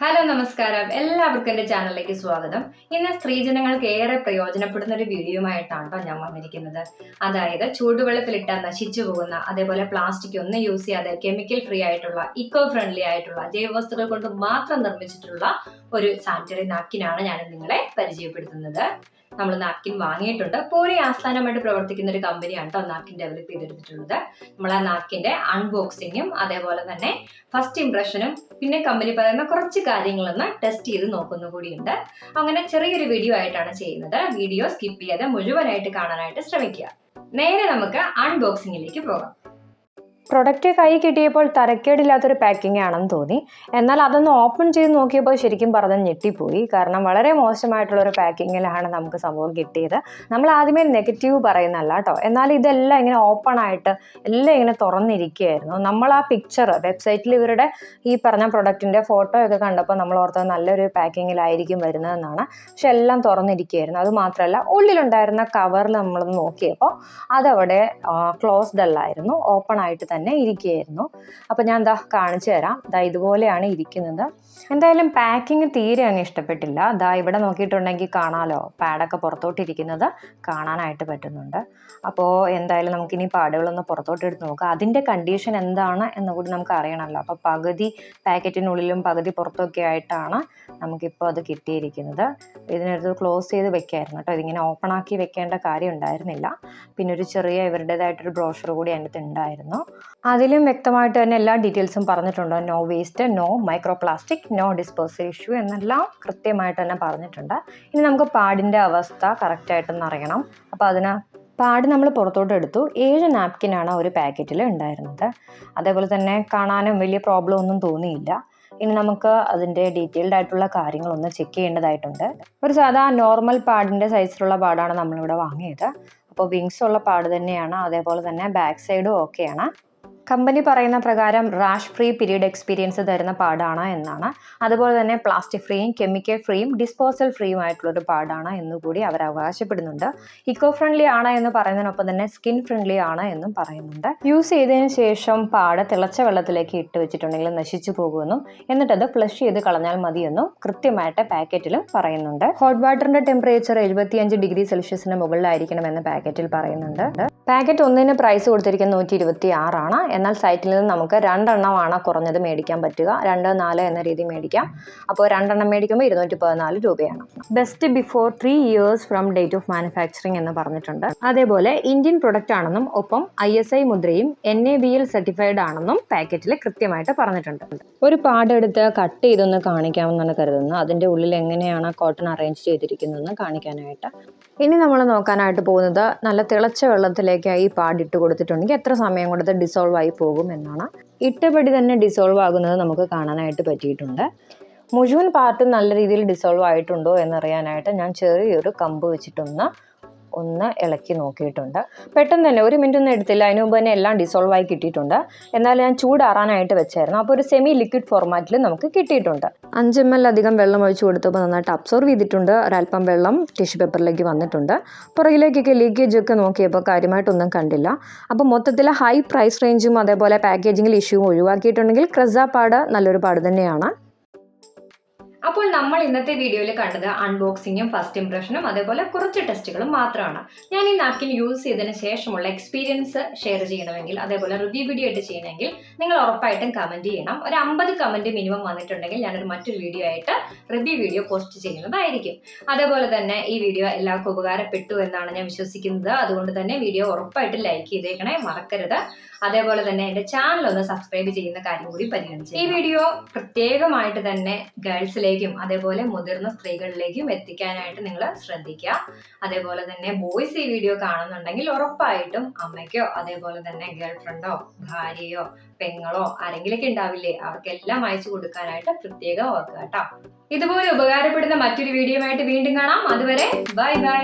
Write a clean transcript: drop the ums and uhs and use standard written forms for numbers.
Hello നമസ്കാരം, എല്ലാവർക്കും എൻ്റെ ചാനലിലേക്ക് സ്വാഗതം. ഇന്ന് സ്ത്രീജനങ്ങൾക്ക് ഏറെ പ്രയോജനപ്പെടുന്ന ഒരു വീഡിയോയുമായിട്ടാണ് ഞാൻ വന്നിരിക്കുന്നത്. അതായത് ചൂടുവെള്ളത്തിലിട്ടാൽ നശിച്ചു പോകുന്ന, അതേപോലെ പ്ലാസ്റ്റിക് ഒന്നും യൂസ് ചെയ്യാതെ കെമിക്കൽ ഫ്രീ ആയിട്ടുള്ള, ഇക്കോ ഫ്രണ്ട്ലി ആയിട്ടുള്ള, ജൈവവസ്തുക്കൾ കൊണ്ട് മാത്രം നിർമ്മിച്ചിട്ടുള്ള ഒരു സാനിറ്ററി നാപ്കിനാണ് ഞാൻ നിങ്ങളെ പരിചയപ്പെടുത്തുന്നത്. നമ്മൾ നാപ്കിൻ വാങ്ങിയിട്ടുണ്ട്. പൂനെ ആസ്ഥാനമായിട്ട് പ്രവർത്തിക്കുന്ന ഒരു കമ്പനിയാണ് കേട്ടോ നാപ്കിൻ ഡെവലപ്പ് ചെയ്തെടുത്തിട്ടുള്ളത്. നമ്മൾ ആ നാപ്കിന്റെ അൺബോക്സിങ്ങും അതേപോലെ തന്നെ ഫസ്റ്റ് ഇംപ്രഷനും പിന്നെ കമ്പനി പറയുന്ന കുറച്ച് കാര്യങ്ങളൊന്ന് ടെസ്റ്റ് ചെയ്ത് നോക്കുന്ന കൂടിയുണ്ട്. അങ്ങനെ ചെറിയൊരു വീഡിയോ ആയിട്ടാണ് ചെയ്യുന്നത്. വീഡിയോ സ്കിപ്പ് ചെയ്യാതെ മുഴുവനായിട്ട് കാണാനായിട്ട് ശ്രമിക്കുക. നേരെ നമുക്ക് അൺബോക്സിങ്ങിലേക്ക് പോകാം. പ്രൊഡക്റ്റ് കൈ കിട്ടിയപ്പോൾ തരക്കേടില്ലാത്തൊരു പാക്കിംഗ് ആണെന്ന് തോന്നി. എന്നാൽ അതൊന്ന് ഓപ്പൺ ചെയ്ത് നോക്കിയപ്പോൾ ശരിക്കും പറഞ്ഞാൽ ഞെട്ടിപ്പോയി. കാരണം വളരെ മോശമായിട്ടുള്ളൊരു പാക്കിങ്ങിലാണ് നമുക്ക് സംഭവം കിട്ടിയത്. നമ്മൾ ആദ്യമേ നെഗറ്റീവ് പറയുന്നല്ല കേട്ടോ, എന്നാൽ ഇതെല്ലാം ഇങ്ങനെ ഓപ്പൺ ആയിട്ട് എല്ലാം ഇങ്ങനെ തുറന്നിരിക്കുകയായിരുന്നു. നമ്മൾ ആ പിക്ചർ വെബ്സൈറ്റിൽ ഇവരുടെ ഈ പറഞ്ഞ പ്രൊഡക്റ്റിൻ്റെ ഫോട്ടോ ഒക്കെ കണ്ടപ്പോൾ നമ്മൾ ഓർത്തത് നല്ലൊരു പാക്കിങ്ങിലായിരിക്കും വരുന്നതെന്നാണ്. പക്ഷെ എല്ലാം തുറന്നിരിക്കുകയായിരുന്നു. അതുമാത്രമല്ല, ഉള്ളിലുണ്ടായിരുന്ന കവറിൽ നമ്മളൊന്ന് നോക്കിയപ്പോൾ അതവിടെ ക്ലോസ്ഡ് അല്ലായിരുന്നു, ഓപ്പൺ ആയിട്ട് തന്നെ ഇരിക്കുകയായിരുന്നു. അപ്പോൾ ഞാൻ കാണിച്ചു തരാം. ഇതുപോലെയാണ് ഇരിക്കുന്നത്. എന്തായാലും പാക്കിങ് തീരെ അങ്ങ് ഇഷ്ടപ്പെട്ടില്ല. ഇവിടെ നോക്കിയിട്ടുണ്ടെങ്കിൽ കാണാമല്ലോ, പാഡൊക്കെ പുറത്തോട്ടിരിക്കുന്നത് കാണാനായിട്ട് പറ്റുന്നുണ്ട്. അപ്പോൾ എന്തായാലും നമുക്കിനി പാഡുകളൊന്ന് പുറത്തോട്ട് എടുത്ത് നോക്കാം. അതിൻ്റെ കണ്ടീഷൻ എന്താണ് എന്നുകൂടി നമുക്ക് അറിയണമല്ലോ. അപ്പോൾ പകുതി പാക്കറ്റിനുള്ളിലും പകുതി പുറത്തൊക്കെ ആയിട്ടാണ് നമുക്കിപ്പോൾ അത് കിട്ടിയിരിക്കുന്നത്. ഇതിനടുത്ത് ക്ലോസ് ചെയ്ത് വെക്കായിരുന്നു കേട്ടോ. ഇതിങ്ങനെ ഓപ്പൺ ആക്കി വെക്കേണ്ട കാര്യം ഉണ്ടായിരുന്നില്ല. പിന്നെ ഒരു ചെറിയ ഇവരുടേതായിട്ടൊരു ബ്രോഷർ കൂടി അതിനകത്ത് ഉണ്ടായിരുന്നു. അതിലും വ്യക്തമായിട്ട് തന്നെ എല്ലാ ഡീറ്റെയിൽസും പറഞ്ഞിട്ടുണ്ട്. No waste, no micro plastic, no disposal issue എന്നെല്ലാം കൃത്യമായിട്ട് തന്നെ പറഞ്ഞിട്ടുണ്ട്. ഇനി നമുക്ക് പാഡിൻ്റെ അവസ്ഥ കറക്റ്റായിട്ടൊന്ന് അറിയണം. അപ്പോൾ അതിന് പാഡ് നമ്മൾ പുറത്തോട്ട് എടുത്തു. 7 നാപ്കിനാണ് ഒരു പാക്കറ്റിൽ ഉണ്ടായിരുന്നത്. അതേപോലെ തന്നെ കാണാനും വലിയ പ്രോബ്ലം ഒന്നും തോന്നിയില്ല. ഇനി നമുക്ക് അതിൻ്റെ ഡീറ്റെയിൽഡ് ആയിട്ടുള്ള കാര്യങ്ങളൊന്ന് ചെക്ക് ചെയ്യേണ്ടതായിട്ടുണ്ട്. ഒരു സാധാ നോർമൽ പാഡിൻ്റെ സൈസിലുള്ള പാഡാണ് നമ്മളിവിടെ വാങ്ങിയത്. അപ്പോൾ വിങ്സ് ഉള്ള പാഡ് തന്നെയാണ്. അതേപോലെ തന്നെ ബാക്ക് സൈഡും ഓക്കെയാണ്. കമ്പനി പറയുന്ന പ്രകാരം റാഷ് ഫ്രീ പീരീഡ് എക്സ്പീരിയൻസ് തരുന്ന പാഡാണ് എന്നാണ്. അതുപോലെ തന്നെ പ്ലാസ്റ്റിക് ഫ്രീയും കെമിക്കൽ ഫ്രീയും ഡിസ്പോസൽ ഫ്രീയും ആയിട്ടുള്ളൊരു പാഡാണ് എന്നുകൂടി അവർ അവകാശപ്പെടുന്നുണ്ട്. ഇക്കോ ഫ്രണ്ട്ലി ആണ് എന്ന് പറയുന്നതിനൊപ്പം തന്നെ സ്കിൻ ഫ്രണ്ട്ലി ആണ് എന്നും പറയുന്നുണ്ട്. യൂസ് ചെയ്തതിന് ശേഷം പാഡ് തിളച്ച വെള്ളത്തിലേക്ക് ഇട്ട് വെച്ചിട്ടുണ്ടെങ്കിൽ നശിച്ചു പോകുമെന്നും എന്നിട്ടത് ഫ്ലഷ് ചെയ്ത് കളഞ്ഞാൽ മതിയെന്നും കൃത്യമായിട്ട് പാക്കറ്റിലും പറയുന്നുണ്ട്. ഹോട്ട് വാട്ടറിന്റെ ടെമ്പറേച്ചർ 75 ഡിഗ്രി സെൽഷ്യസിന് മുകളിലായിരിക്കണമെന്ന് പാക്കറ്റിൽ പറയുന്നുണ്ട്. പാക്കറ്റ് ഒന്നിന് പ്രൈസ് കൊടുത്തിരിക്കുന്നത് 126 ആണ്. എന്നാൽ സൈറ്റിൽ നിന്ന് നമുക്ക് 2 എണ്ണമാണ് കുറഞ്ഞത് മേടിക്കാൻ പറ്റുക. 2, 4 എന്ന രീതി മേടിക്കാം. അപ്പോൾ 2 എണ്ണം മേടിക്കുമ്പോൾ 214 രൂപയാണ്. Best before 3 years from date of manufacturing എന്ന് പറഞ്ഞിട്ടുണ്ട്. അതേപോലെ ഇന്ത്യൻ പ്രൊഡക്റ്റ് ആണെന്നും ഒപ്പം ISI മുദ്രയും NABL സർട്ടിഫൈഡ് ആണെന്നും പാക്കറ്റിൽ കൃത്യമായിട്ട് പറഞ്ഞിട്ടുണ്ട്. ഒരു പാഡ് എടുത്ത് കട്ട് ചെയ്തൊന്ന് കാണിക്കാമെന്നാണ് കരുതുന്നത്. അതിൻ്റെ ഉള്ളിൽ എങ്ങനെയാണ് കോട്ടൺ അറേഞ്ച് ചെയ്തിരിക്കുന്നതെന്ന് കാണിക്കാനായിട്ട്. ഇനി നമ്മൾ നോക്കാനായിട്ട് പോകുന്നത് നല്ല തിളച്ച വെള്ളത്തിലേക്ക് ഈ പാഡ് ഇട്ട് കൊടുത്തിട്ടുണ്ടെങ്കിൽ എത്ര സമയം കൊണ്ട് ഡിസോൾവ് ആയി പോകും എന്നാണ്. ഇട്ടപടി തന്നെ ഡിസോൾവ് ആകുന്നത് നമുക്ക് കാണാനായിട്ട് പറ്റിയിട്ടുണ്ട്. മുഴുവൻ പാർട്ടും നല്ല രീതിയിൽ ഡിസോൾവ് ആയിട്ടുണ്ടോ എന്നറിയാനായിട്ട് ഞാൻ ചെറിയൊരു കമ്പ് വെച്ചിട്ടൊന്ന് ഇളക്കി നോക്കിയിട്ടുണ്ട്. പെട്ടെന്ന് തന്നെ 1 മിനിറ്റ് ഒന്നും എടുത്തില്ല. അതിന് മുമ്പ് തന്നെ എല്ലാം ഡിസോൾവ് ആയി കിട്ടിയിട്ടുണ്ട്. എന്നാൽ ഞാൻ ചൂടാറാനായിട്ട് വെച്ചായിരുന്നു. അപ്പോൾ ഒരു സെമി ലിക്വിഡ് ഫോർമാറ്റിൽ നമുക്ക് കിട്ടിയിട്ടുണ്ട്. 5 ml അധികം വെള്ളം ഒഴിച്ച് കൊടുത്തപ്പോൾ നന്നായിട്ട് അബ്സോർവ് ചെയ്തിട്ടുണ്ട്. ഒരല്പം വെള്ളം ടിഷ്യൂ പേപ്പറിലേക്ക് വന്നിട്ടുണ്ട്. പുറകിലേക്കൊക്കെ ലീക്കേജ് ഒക്കെ നോക്കിയപ്പോൾ കാര്യമായിട്ടൊന്നും കണ്ടില്ല. അപ്പോൾ മൊത്തത്തിൽ ഹൈ പ്രൈസ് റേഞ്ചും അതേപോലെ പാക്കേജിങ്ങിൽ ഇഷ്യൂവും ഒഴിവാക്കിയിട്ടുണ്ടെങ്കിൽ ക്രെസ പാഡ് നല്ലൊരു പാഡ് തന്നെയാണ്. അപ്പോൾ നമ്മൾ ഇന്നത്തെ വീഡിയോയിൽ കണ്ടത് അൺബോക്സിങ്ങും ഫസ്റ്റ് ഇംപ്രഷനും അതേപോലെ കുറച്ച് ടെസ്റ്റുകളും മാത്രമാണ്. ഞാൻ ഈ നാപ്കിൻ യൂസ് ചെയ്തതിന് ശേഷമുള്ള എക്സ്പീരിയൻസ് ഷെയർ ചെയ്യണമെങ്കിൽ അതേപോലെ റിവ്യൂ വീഡിയോ ആയിട്ട് ചെയ്യണമെങ്കിൽ നിങ്ങൾ ഉറപ്പായിട്ടും കമൻറ്റ് ചെയ്യണം. ഒരു 50 കമൻറ്റ് മിനിമം വന്നിട്ടുണ്ടെങ്കിൽ ഞാനൊരു മറ്റൊരു വീഡിയോ ആയിട്ട് റിവ്യൂ വീഡിയോ പോസ്റ്റ് ചെയ്യുന്നതായിരിക്കും. അതേപോലെ തന്നെ ഈ വീഡിയോ എല്ലാവർക്കും ഉപകാരപ്പെട്ടു എന്നാണ് ഞാൻ വിശ്വസിക്കുന്നത്. അതുകൊണ്ട് തന്നെ വീഡിയോ ഉറപ്പായിട്ടും ലൈക്ക് ചെയ്തേക്കണേ, മറക്കരുത്. അതേപോലെ തന്നെ എൻ്റെ ചാനൽ ഒന്ന് സബ്സ്ക്രൈബ് ചെയ്യുന്ന കാര്യം കൂടി പരിഗണിച്ചു. ഈ വീഡിയോ പ്രത്യേകമായിട്ട് തന്നെ ഗേൾസിലേക്കും അതേപോലെ മുതിർന്ന സ്ത്രീകളിലേക്കും എത്തിക്കാനായിട്ട് നിങ്ങൾ ശ്രദ്ധിക്കുക. അതേപോലെ തന്നെ ബോയ്സ് ഈ വീഡിയോ കാണുന്നുണ്ടെങ്കിൽ ഉറപ്പായിട്ടും അമ്മയ്ക്കോ അതേപോലെ തന്നെ ഗേൾ ഫ്രണ്ടോ ഭാര്യയോ പെങ്ങളോ ആരെങ്കിലൊക്കെ ഉണ്ടാവില്ലേ, അവർക്കെല്ലാം അയച്ചു കൊടുക്കാനായിട്ട് പ്രത്യേകം ഓർക്കുക കേട്ടോ. ഇതുപോലെ ഉപകാരപ്പെടുന്ന മറ്റൊരു വീഡിയോയുമായിട്ട് വീണ്ടും കാണാം. അതുവരെ ബൈ ബൈ.